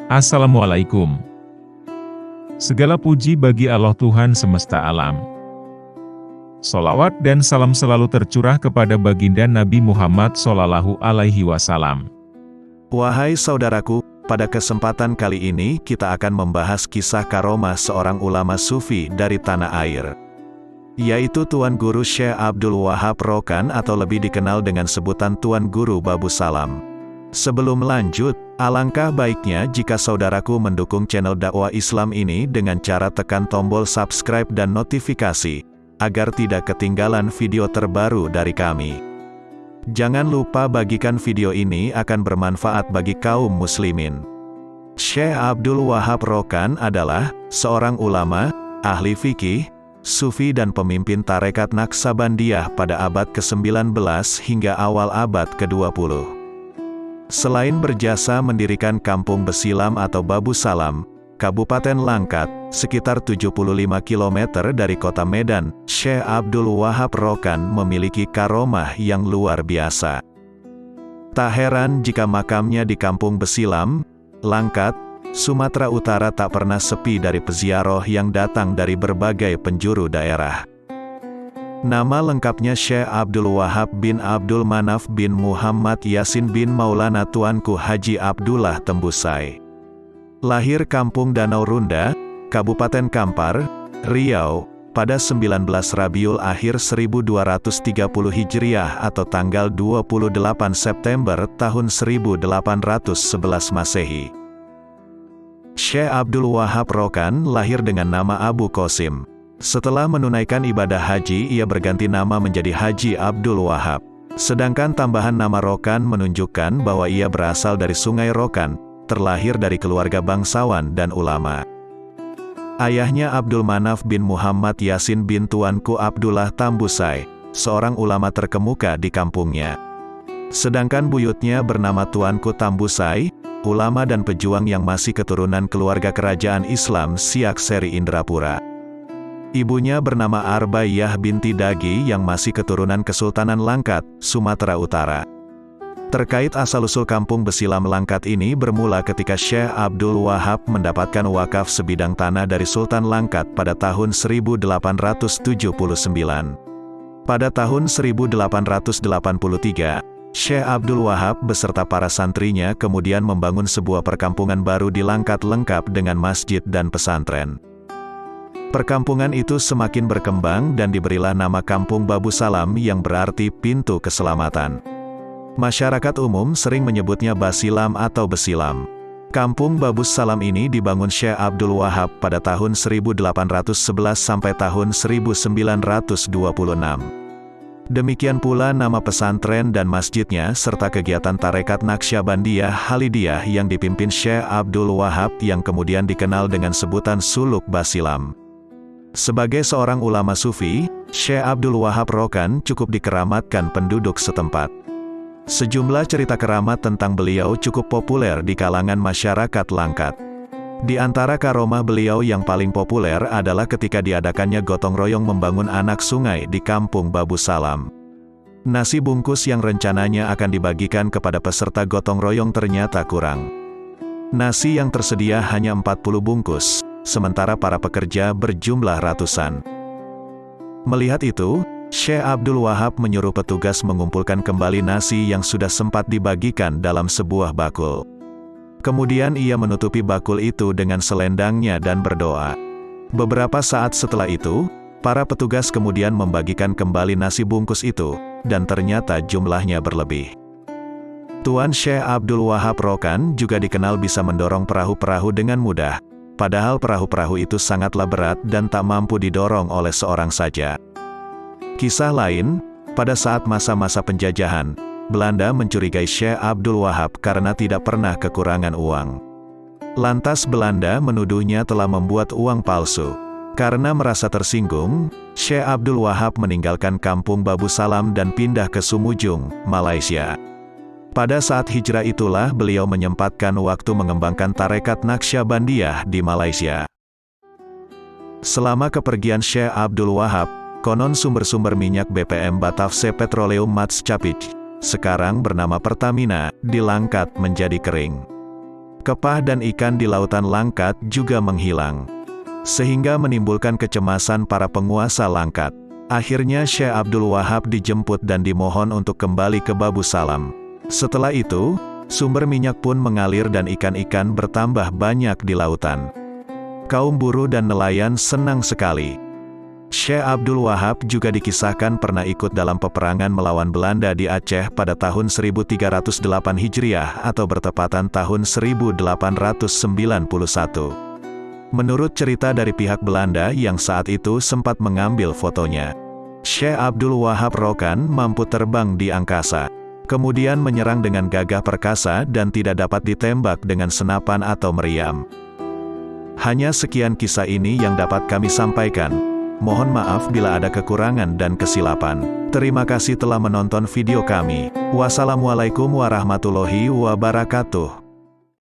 Assalamualaikum. Segala puji bagi Allah Tuhan semesta alam. Sholawat dan salam selalu tercurah kepada baginda Nabi Muhammad SAW. Wahai saudaraku, pada kesempatan kali ini kita akan membahas kisah karomah seorang ulama sufi dari tanah air, yaitu Tuan Guru Syekh Abdul Wahab Rokan atau lebih dikenal dengan sebutan Tuan Guru Babu Salam. Sebelum lanjut, alangkah baiknya jika saudaraku mendukung channel dakwah Islam ini dengan cara tekan tombol subscribe dan notifikasi, agar tidak ketinggalan video terbaru dari kami. Jangan lupa bagikan video ini akan bermanfaat bagi kaum muslimin. Syekh Abdul Wahab Rokan adalah seorang ulama, ahli fikih, sufi dan pemimpin tarekat Naksabandiyah pada abad ke-19 hingga awal abad ke-20. Selain berjasa mendirikan kampung Besilam atau Babu Salam, Kabupaten Langkat, sekitar 75 km dari kota Medan, Syekh Abdul Wahab Rokan memiliki karomah yang luar biasa. Tak heran jika makamnya di kampung Besilam, Langkat, Sumatera Utara tak pernah sepi dari peziarah yang datang dari berbagai penjuru daerah. Nama lengkapnya Syekh Abdul Wahab bin Abdul Manaf bin Muhammad Yasin bin Maulana Tuanku Haji Abdullah Tembusai. Lahir Kampung Danau Runda, Kabupaten Kampar, Riau, pada 19 Rabiul Akhir 1230 Hijriah atau tanggal 28 September tahun 1811 Masehi. Syekh Abdul Wahab Rokan lahir dengan nama Abu Qasim. Setelah menunaikan ibadah haji, ia berganti nama menjadi Haji Abdul Wahab. Sedangkan tambahan nama Rokan menunjukkan bahwa ia berasal dari Sungai Rokan, terlahir dari keluarga bangsawan dan ulama. Ayahnya Abdul Manaf bin Muhammad Yasin bin Tuanku Abdullah Tambusai, seorang ulama terkemuka di kampungnya. Sedangkan buyutnya bernama Tuanku Tambusai, ulama dan pejuang yang masih keturunan keluarga kerajaan Islam Siak Seri Indrapura. Ibunya bernama Arbaiyah binti Dagi yang masih keturunan Kesultanan Langkat, Sumatera Utara. Terkait asal-usul kampung Besilam Langkat ini bermula ketika Syekh Abdul Wahab mendapatkan wakaf sebidang tanah dari Sultan Langkat pada tahun 1879. Pada tahun 1883, Syekh Abdul Wahab beserta para santrinya kemudian membangun sebuah perkampungan baru di Langkat lengkap dengan masjid dan pesantren. Perkampungan itu semakin berkembang dan diberilah nama Kampung Babu Salam yang berarti pintu keselamatan. Masyarakat umum sering menyebutnya Basilam atau Besilam. Kampung Babu Salam ini dibangun Syekh Abdul Wahab pada tahun 1811 sampai tahun 1926. Demikian pula nama pesantren dan masjidnya serta kegiatan tarekat Naksabandiyah Halidiyah yang dipimpin Syekh Abdul Wahab yang kemudian dikenal dengan sebutan Suluk Basilam. Sebagai seorang ulama sufi, Syekh Abdul Wahab Rokan cukup dikeramatkan penduduk setempat. Sejumlah cerita keramat tentang beliau cukup populer di kalangan masyarakat Langkat. Di antara karomah beliau yang paling populer adalah ketika diadakannya gotong royong membangun anak sungai di kampung Babu Salam. Nasi bungkus yang rencananya akan dibagikan kepada peserta gotong royong ternyata kurang. Nasi yang tersedia hanya 40 bungkus. Sementara para pekerja berjumlah ratusan. Melihat itu, Syekh Abdul Wahab menyuruh petugas mengumpulkan kembali nasi yang sudah sempat dibagikan dalam sebuah bakul. Kemudian ia menutupi bakul itu dengan selendangnya dan berdoa. Beberapa saat setelah itu, para petugas kemudian membagikan kembali nasi bungkus itu, dan ternyata jumlahnya berlebih. Tuan Syekh Abdul Wahab Rokan juga dikenal bisa mendorong perahu-perahu dengan mudah. Padahal perahu-perahu itu sangatlah berat dan tak mampu didorong oleh seorang saja. Kisah lain, pada saat masa-masa penjajahan, Belanda mencurigai Syekh Abdul Wahab karena tidak pernah kekurangan uang. Lantas Belanda menuduhnya telah membuat uang palsu. Karena merasa tersinggung, Syekh Abdul Wahab meninggalkan kampung Babu Salam dan pindah ke Sumujung, Malaysia. Pada saat hijrah itulah beliau menyempatkan waktu mengembangkan tarekat Naksabandiyah di Malaysia. Selama kepergian Syekh Abdul Wahab, konon sumber-sumber minyak BPM Batavse Petroleum Mats Capich, sekarang bernama Pertamina, di Langkat menjadi kering. Kepah dan ikan di lautan Langkat juga menghilang, sehingga menimbulkan kecemasan para penguasa Langkat. Akhirnya Syekh Abdul Wahab dijemput dan dimohon untuk kembali ke Babu Salam. Setelah itu, sumber minyak pun mengalir dan ikan-ikan bertambah banyak di lautan. Kaum buruh dan nelayan senang sekali. Syekh Abdul Wahab juga dikisahkan pernah ikut dalam peperangan melawan Belanda di Aceh pada tahun 1308 Hijriah atau bertepatan tahun 1891. Menurut cerita dari pihak Belanda yang saat itu sempat mengambil fotonya, Syekh Abdul Wahab Rokan mampu terbang di angkasa, kemudian menyerang dengan gagah perkasa dan tidak dapat ditembak dengan senapan atau meriam. Hanya sekian kisah ini yang dapat kami sampaikan. Mohon maaf bila ada kekurangan dan kesilapan. Terima kasih telah menonton video kami. Wassalamualaikum warahmatullahi wabarakatuh.